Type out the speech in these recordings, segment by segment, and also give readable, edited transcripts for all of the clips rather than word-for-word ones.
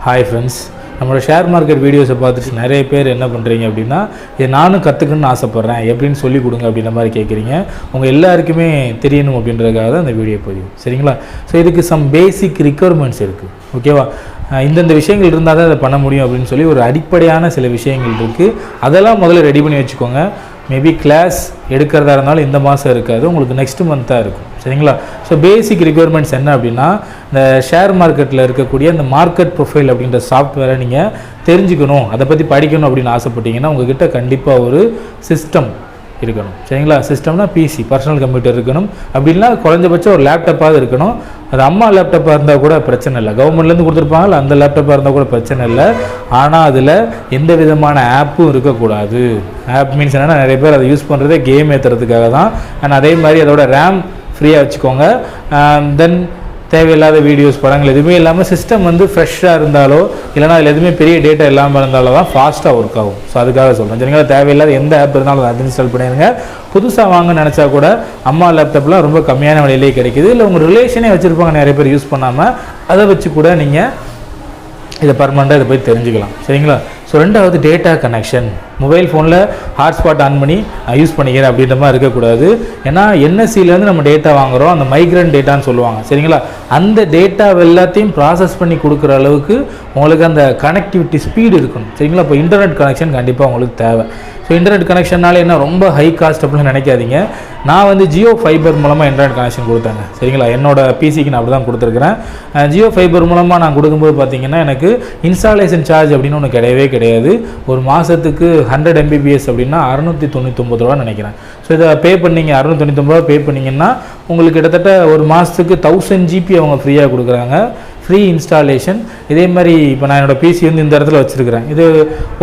Hi friends, நம்மளோட share market வீடியோஸை பார்த்துட்டு நிறைய பேர் என்ன பண்ணுறீங்க அப்படின்னா, இதை நானும் கற்றுக்கணும்னு ஆசைப்பட்றேன், எப்படின்னு சொல்லிக் கொடுங்க அப்படின்ற மாதிரி கேட்குறீங்க. உங்கள் எல்லாருக்குமே தெரியணும் அப்படின்றதுக்காக தான் அந்த வீடியோ பதிவு, சரிங்களா? ஸோ இதுக்கு சம் பேசிக் ரிக்குவயர்மெண்ட்ஸ் இருக்குது, ஓகேவா? இந்தந்த விஷயங்கள் இருந்தால் தான் அதை பண்ண முடியும் அப்படின்னு சொல்லி ஒரு அடிப்படையான சில விஷயங்கள் இருக்குது. அதெல்லாம் முதல்ல ரெடி பண்ணி வச்சுக்கோங்க. மேபி கிளாஸ் எடுக்கிறதா இருந்தாலும் இந்த மாதம் இருக்காது, உங்களுக்கு நெக்ஸ்ட் மந்த்தாக இருக்கும், சரிங்களா? ஸோ பேசிக் ரிக்குவயர்மெண்ட்ஸ் என்ன அப்படின்னா, இந்த ஷேர் மார்க்கெட்டில் இருக்கக்கூடிய இந்த மார்க்கெட் ப்ரொஃபைல் அப்படின்ற சாஃப்ட்வேரை நீங்கள் தெரிஞ்சுக்கணும், அதை பற்றி படிக்கணும் அப்படின்னு ஆசைப்பட்டீங்கன்னா உங்ககிட்ட கண்டிப்பாக ஒரு சிஸ்டம் இருக்கணும், சரிங்களா? சிஸ்டம்னா பிசி, பர்சனல் கம்ப்யூட்டர் இருக்கணும். அப்படின்னா குறைஞ்சபட்சம் ஒரு லேப்டாப்பாவது இருக்கணும். அது அம்மா லேப்டாப்பாக இருந்தால் கூட பிரச்சனை இல்லை, கவர்மெண்ட்லேருந்து கொடுத்துருப்பாங்க, அந்த லேப்டாப்பாக இருந்தால் கூட பிரச்சனை இல்லை. ஆனால் அதில் எந்த விதமான ஆப்பும் இருக்கக்கூடாது. ஆப் மீன்ஸ் என்னென்னா, நிறைய பேர் அதை யூஸ் பண்ணுறதே கேம் ஏற்றுறதுக்காக தான். அண்ட் அதே மாதிரி அதோட ரேம் ஃப்ரீயாக வச்சுக்கோங்க. தென் தேவையில்லாத வீடியோஸ், படங்கள் எதுவுமே இல்லாமல் சிஸ்டம் வந்து ஃப்ரெஷ்ஷாக இருந்தாலோ இல்லைனா அதில் எதுவுமே பெரிய டேட்டா இல்லாமல் இருந்தாலும் தான் ஃபாஸ்ட்டாக ஒர்க் ஆகும். ஸோ அதுக்காக சொல்கிறேன், சரிங்களா? தேவையில்லாத எந்த ஆப் இருந்தாலும் அதை இன்ஸ்டால் பண்ணிடுங்க. புதுசாக வாங்க நினச்சா கூட அம்மா லேப்டாப்லாம் ரொம்ப கம்மியான விலையிலே கிடைக்குது. இல்லை உங்கள் ரிலேஷனே வச்சுருப்பாங்க நிறைய பேர் யூஸ் பண்ணாமல், அதை வச்சு கூட நீங்கள் இதை பர்மனெண்ட்டாக இதை போய் தெரிஞ்சுக்கலாம், சரிங்களா? ஸோ ரெண்டாவது டேட்டா கனெக்ஷன். மொபைல் ஃபோனில் ஹாட்ஸ்பாட் ஆன் பண்ணி யூஸ் பண்ணிக்கிறேன் அப்படின்ற மாதிரி இருக்கக்கூடாது. ஏன்னா என்எஸ்சிலேருந்து நம்ம டேட்டா வாங்குகிறோம், அந்த மைக்ரேன் டேட்டான்னு சொல்லுவாங்க, சரிங்களா? அந்த டேட்டா எல்லாத்தையும் ப்ராசஸ் பண்ணி கொடுக்குற அளவுக்கு உங்களுக்கு அந்த கனெக்டிவிட்டி ஸ்பீடு இருக்கணும், சரிங்களா? இப்போ இன்டர்நெட் கனெக்ஷன் கண்டிப்பாக உங்களுக்கு தேவை. ஸோ இன்டர்நெட் கனெக்ஷன்னால என்ன ரொம்ப ஹை காஸ்ட் அப்படின்னு நினைக்காதீங்க. நான் வந்து ஜியோ ஃபைபர் மூலமாக இன்டர்நெட் கனெக்ஷன் கொடுத்தேங்க, சரிங்களா? என்னோடய பிசிக்கு நான் அப்படி தான் கொடுத்துருக்குறேன். ஜியோ ஃபைபர் மூலமாக நான் கொடுக்கும்போது பார்த்தீங்கன்னா எனக்கு இன்ஸ்டாலேஷன் சார்ஜ் அப்படின்னு ஒன்று கிடையவே கிடையாது. ஒரு மாதத்துக்கு 100 Mbps அப்படின்னா 699 ரூபா நினைக்கிறேன். ஸோ இதை பே பண்ணிங்க, 699 ரூபா பே பண்ணிங்கன்னா உங்களுக்கு கிட்டத்தட்ட ஒரு மாதத்துக்கு 1000 GB அவங்க ஃப்ரீயாக கொடுக்குறாங்க, ஃப்ரீ இன்ஸ்டாலேஷன். இதே மாதிரி இப்போ நான் என்னோடய பிசி வந்து இந்த இடத்துல வச்சுருக்கிறேன். இது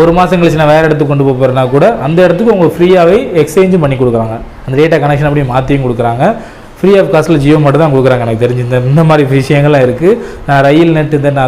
ஒரு மாதம் கழிச்சு நான் வேறு இடத்துக்கு கொண்டு போகிறேன்னா கூட அந்த இடத்துக்கு உங்களுக்கு ஃப்ரீயாகவே எக்ஸ்சேஞ்சும் பண்ணி கொடுக்குறாங்க. அந்த டேட்டா கனெக்ஷன் அப்படியே மாற்றியும் கொடுக்குறாங்க. ஃப்ரீ ஆஃப் காஸ்ட்டில் ஜியோ மட்டும் தான் கொடுக்குறாங்க எனக்கு தெரிஞ்சு. இந்த மாதிரி விஷயங்கள்லாம் இருக்குது. நான் ரயில் நெட் தென்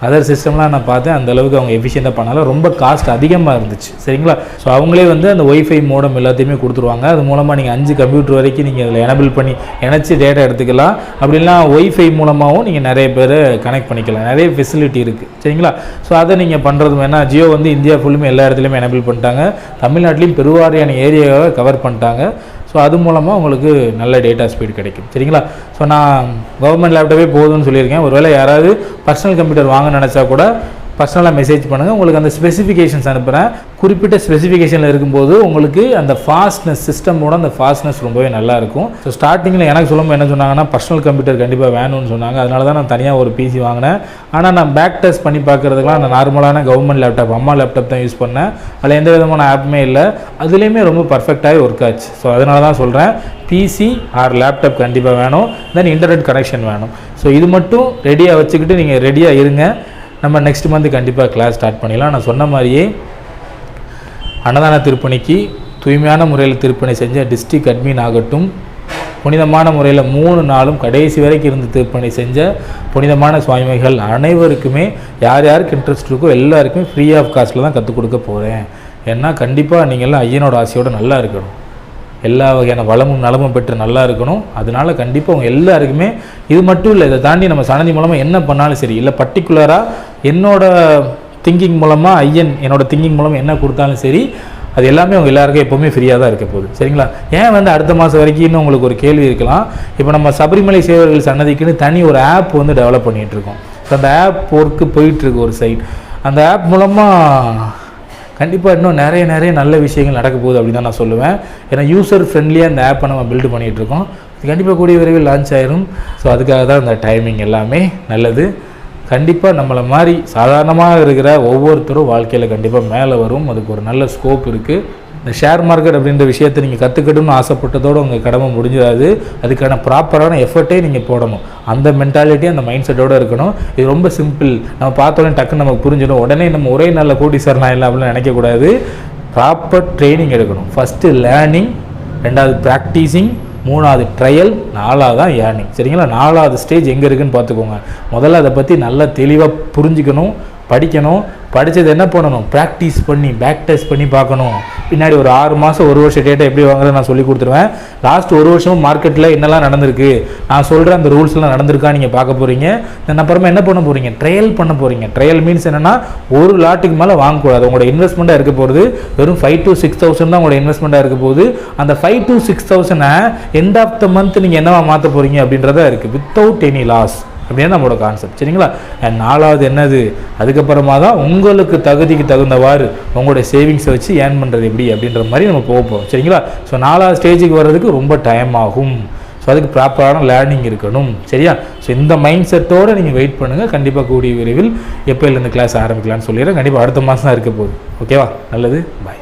அதர் சிஸ்டம்லாம் நான் பார்த்தேன், அந்தளவுக்கு அவங்க எஃபிஷியண்ட்டாக பண்ணாலும் ரொம்ப காஸ்ட் அதிகமாக இருந்துச்சு, சரிங்களா? ஸோ அவங்களே வந்து அந்த ஒய்ஃபை மோடம் எல்லாத்தையுமே கொடுத்துருவாங்க. அது மூலமாக நீங்கள் 5 கம்ப்யூட்டர் வரைக்கும் நீங்கள் அதில் எனபிள் பண்ணி இணைச்சி டேட்டா எடுத்துக்கலாம். அப்படின்னா ஒய்ஃபை மூலமாகவும் நீங்கள் நிறைய பேர் கனெக்ட் பண்ணிக்கலாம், நிறைய ஃபெசிலிட்டி இருக்குது, சரிங்களா? ஸோ அதை நீங்கள் பண்ணுறது வேணால் ஜியோ வந்து இந்தியா ஃபுல்லுமே எல்லா இடத்துலையுமே எனபிள் பண்ணிட்டாங்க. தமிழ்நாட்டிலையும் பெருவாரியான ஏரியாவை கவர் பண்ணிட்டாங்க. ஸோ அது மூலமாக உங்களுக்கு நல்ல டேட்டா ஸ்பீட் கிடைக்கும், சரிங்களா? ஸோ நான் கவர்மெண்ட் லேப்டாப்பே போதும்னு சொல்லியிருக்கேன். ஒருவேளை யாராவது பர்சனல் கம்ப்யூட்டர் வாங்க நினச்சா கூட பர்சனலாக மெசேஜ் பண்ணுங்கள், உங்களுக்கு அந்த ஸ்பெசிஃபிகேஷன்ஸ் அனுப்புகிறேன். குறிப்பிட்ட ஸ்பெசிஃபிகேஷனில் இருக்கும்போது உங்களுக்கு அந்த ஃபாஸ்ட்னஸ், சிஸ்டமோட அந்த ஃபாஸ்ட்னஸ் ரொம்பவே நல்லாயிருக்கும். ஸோ ஸ்டார்டிங்கில் எனக்கு சொல்லும்போது என்ன சொன்னாங்கன்னா, பர்சனல் கம்ப்யூட்டர் கண்டிப்பாக வேணும்னு சொன்னாங்க. அதனால தான் நான் தனியாக ஒரு பிசி வாங்கினேன். ஆனால் நான் பேக் டெஸ்ட் பண்ணி பார்க்குறதுக்குலாம் நான் நார்மலான கவர்மெண்ட் லேப்டாப், அம்மா லேப்டாப் தான் யூஸ் பண்ணேன். அதில் எந்த விதமான ஆப்புமே இல்லை, அதுலேயுமே ரொம்ப பர்ஃபெக்டாகவே ஒர்க் ஆச்சு. ஸோ அதனால தான் சொல்கிறேன், பிசி ஆர் லேப்டாப் கண்டிப்பாக வேணும், தென் இன்டர்நெட் கனெக்ஷன் வேணும். ஸோ இது மட்டும் ரெடியாக வச்சுக்கிட்டு நீங்கள் ரெடியாக இருங்க. நம்ம நெக்ஸ்ட் மந்த் கண்டிப்பாக கிளாஸ் ஸ்டார்ட் பண்ணிடலாம். நான் சொன்ன மாதிரியே அன்னதான திருப்பணிக்கு தூய்மையான முறையில் திருப்பணி செஞ்ச டிஸ்ட்ரிக்ட் அட்மின் ஆகட்டும், புனிதமான முறையில் 3 நாளும் கடைசி வரைக்கும் இருந்து திருப்பணி செஞ்ச புனிதமான சுவாமிகள் அனைவருக்குமே யார் யாருக்கு இன்ட்ரெஸ்ட் இருக்கோ எல்லாருக்குமே ஃப்ரீ ஆஃப் காஸ்ட்டில் தான் கற்றுக் கொடுக்க போகிறேன். ஏன்னா கண்டிப்பாக நீங்கள்லாம் ஐயனோட ஆசையோடு நல்லா இருக்கணும், எல்லா வகையான வளமும் நலமும் பெற்று நல்லா இருக்கணும். அதனால கண்டிப்பாக அவங்க எல்லாருக்குமே, இது மட்டும் இல்லை, இதை தாண்டி நம்ம சனதி மூலமாக என்ன பண்ணாலும் சரி, இல்லை பர்டிகுலராக என்னோட திங்கிங் மூலமாக ஐயன் என்னோட திங்கிங் மூலமாக என்ன கொடுத்தாலும் சரி, அது எல்லாமே அவங்க எல்லாருக்கும் எப்போவுமே ஃப்ரீயாக தான் இருக்க போகுது, சரிங்களா? ஏன் வந்து அடுத்த மாதம் வரைக்கும் இன்னும் உங்களுக்கு ஒரு கேள்வி இருக்கலாம். இப்போ நம்ம சபரிமலை சேவர்கள் சன்னதிக்குன்னு தனி ஒரு ஆப் வந்து டெவலப் பண்ணிகிட்ருக்கோம். ஸோ அந்த ஆப் ஒர்க்கு போயிட்டுருக்கு ஒரு சைட். அந்த ஆப் மூலமாக கண்டிப்பாக இன்னும் நிறைய நல்ல விஷயங்கள் நடக்க போகுது அப்படின்னு தான் நான் சொல்லுவேன். ஏன்னா யூசர் ஃப்ரெண்ட்லியாக அந்த ஆப்பை நம்ம பில்டு பண்ணிகிட்ருக்கோம். இது கண்டிப்பாக கூடிய விரைவில் லான்ச் ஆயிரும். ஸோ அதுக்காக தான் இந்த டைமிங் எல்லாமே நல்லது. கண்டிப்பாக நம்மளை மாதிரி சாதாரணமாக இருக்கிற ஒவ்வொருத்தரும் வாழ்க்கையில் கண்டிப்பாக மேலே வரும். அதுக்கு ஒரு நல்ல ஸ்கோப் இருக்குது. இந்த ஷேர் மார்க்கெட் அப்படின்ற விஷயத்தை நீங்கள் கற்றுக்கணும்னு ஆசைப்பட்டதோடு உங்கள் கடமை முடிஞ்சிடாது. அதுக்கான ப்ராப்பரான எஃபர்ட்டே நீங்கள் போடணும். அந்த மென்டாலிட்டி, அந்த மைண்ட் செட்டோடு இருக்கணும். இது ரொம்ப சிம்பிள். நம்ம பார்த்தோன்னே டக்குன்னு நமக்கு புரிஞ்சிடும், உடனே நம்ம ஒரே நல்ல கோடீஸ்வரன் இல்லை அப்படின்னு நினைக்கக்கூடாது. ப்ராப்பர் ட்ரைனிங் எடுக்கணும். ஃபஸ்ட்டு லேர்னிங், 2வது ப்ராக்டிஸிங், 3வது ட்ரையல், 4வது தான் ஏர்னிங், சரிங்களா? 4வது ஸ்டேஜ் எங்கே இருக்குதுன்னு பார்த்துக்கோங்க. முதல்ல அதை பற்றி நல்லா தெளிவாக புரிஞ்சுக்கணும், படிக்கணும், படித்தது என்ன பண்ணணும், ப்ராக்டிஸ் பண்ணி பேக் டெஸ்ட் பண்ணி பார்க்கணும். பின்னாடி ஒரு 6 மாதம் 1 வருஷம் டேட்டா எப்படி வாங்குறது நான் சொல்லி கொடுத்துருவேன். லாஸ்ட் 1 வருஷமும் மார்க்கெட்டில் என்னெல்லாம் நடந்திருக்கு, நான் சொல்கிற அந்த ரூல்ஸ்லாம் நடந்திருக்கா நீங்கள் பார்க்க போகிறீங்க. தென் அப்புறமா என்ன பண்ண போகிறீங்க, ட்ரையல் பண்ண போகிறீங்க. ட்ரையல் மீன்ஸ் என்னென்னா ஒரு லாட்டுக்கு மேலே வாங்கக்கூடாது. உங்களோட இன்வெஸ்ட்மெண்ட்டாக இருக்க போகிறது வெறும் 5,000 to 6,000 தான் உங்களோட இன்வெஸ்ட்மெண்ட்டாக இருக்க போகுது. அந்த 5,000 to 6,000 end of the month நீங்கள் என்னவா மாற்ற போகிறீங்க அப்படின்றதா இருக்குது, வித்தவுட் எனி லாஸ் அப்படின்னு நம்மளோட கான்செப்ட். சரிங்களா? 4வது என்னது, அதுக்கப்புறமா தான் உங்களுக்கு தகுதிக்கு தகுந்தவாறு உங்களுடைய சேவிங்ஸை வச்சு ஏர்ன் பண்ணுறது எப்படி அப்படின்ற மாதிரி நம்ம போக போகிறோம். சரிங்களா? ஸோ 4வது ஸ்டேஜுக்கு வர்றதுக்கு ரொம்ப டைம் ஆகும். ஸோ அதுக்கு ப்ராப்பரான லேர்னிங் இருக்கணும். சரியா? ஸோ இந்த மைண்ட் செட்டோடு நீங்கள் வெயிட் பண்ணுங்கள். கண்டிப்பாக கூடிய விரைவில் எப்போலேருந்து கிளாஸ் ஆரம்பிக்கலாம்னு சொல்லிடுறேன். கண்டிப்பாக அடுத்த மாதம் தான் இருக்க போகுது. ஓகேவா? நல்லது, பாய்.